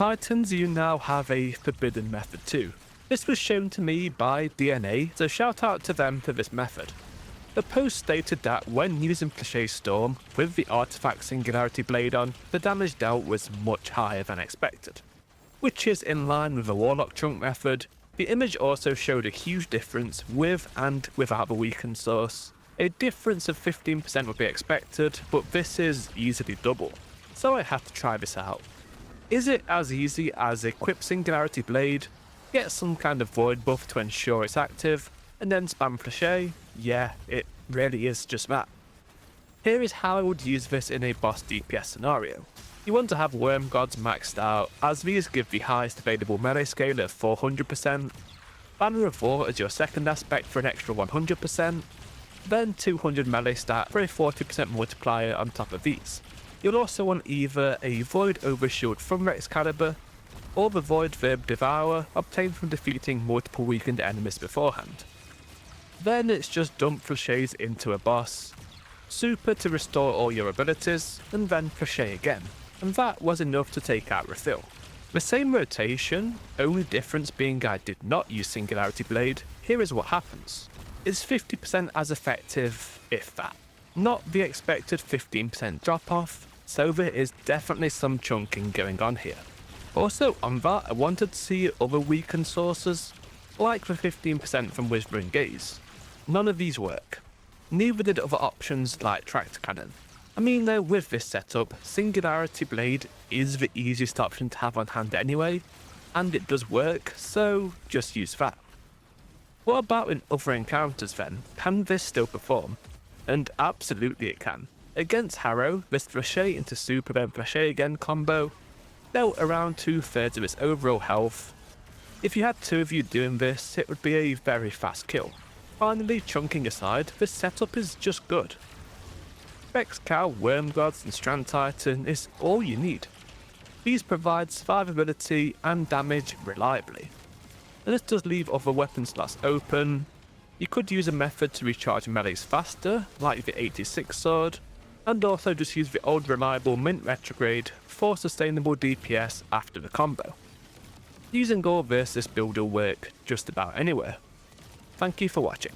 Titans, you now have a forbidden method too. This was shown to me by DNA, so shout out to them for this method. The post stated that when using Flechette Storm with the artifact Singularity Blade on, the damage dealt was much higher than expected, which is in line with the Warlock Trunk method. The image also showed a huge difference with and without the weakened source. A difference of 15% would be expected, but this is easily double, so I had to try this out. Is it as easy as equip Singularity Blade, get some kind of void buff to ensure it's active, and then spam Flechette? Yeah, it really is just that. Here is how I would use this in a boss DPS scenario. You want to have wormgods maxed out, as these give the highest available melee scale of 400%, Banner of War as your second aspect for an extra 100%, then 200 melee stat for a 40% multiplier on top of these. You'll also want either a Void Overshield from Vexcalibur, or the Void Verb Devour obtained from defeating multiple weakened enemies beforehand. Then it's just dump Flechettes into a boss, super to restore all your abilities, and then Flechette again, and that was enough to take out Refill. The same rotation, only difference being I did not use Singularity Blade. Here is what happens. It's 50% as effective, if that. Not the expected 15% drop off, so there is definitely some chunking going on here. Also on that, I wanted to see other weakened sources, like the 15% from Withering Gaze. None of these work. Neither did other options like Tractor Cannon. I mean though, with this setup, Singularity Blade is the easiest option to have on hand anyway, and it does work, so just use that. What about in other encounters then? Can this still perform? And absolutely it can. Against Harrow, this Flechette into super then Flechette again combo dealt around 2/3 of its overall health. If you had two of you doing this, it would be a very fast kill. Finally, chunking aside, this setup is just good. Vexcal, Wormgods and Strand Titan is all you need. These provide survivability and damage reliably. And this does leave other weapon slots open. You could use a method to recharge melees faster, like the 86 sword, and also just use the old reliable Mint Retrograde for sustainable DPS after the combo. Using all this build will work just about anywhere. Thank you for watching.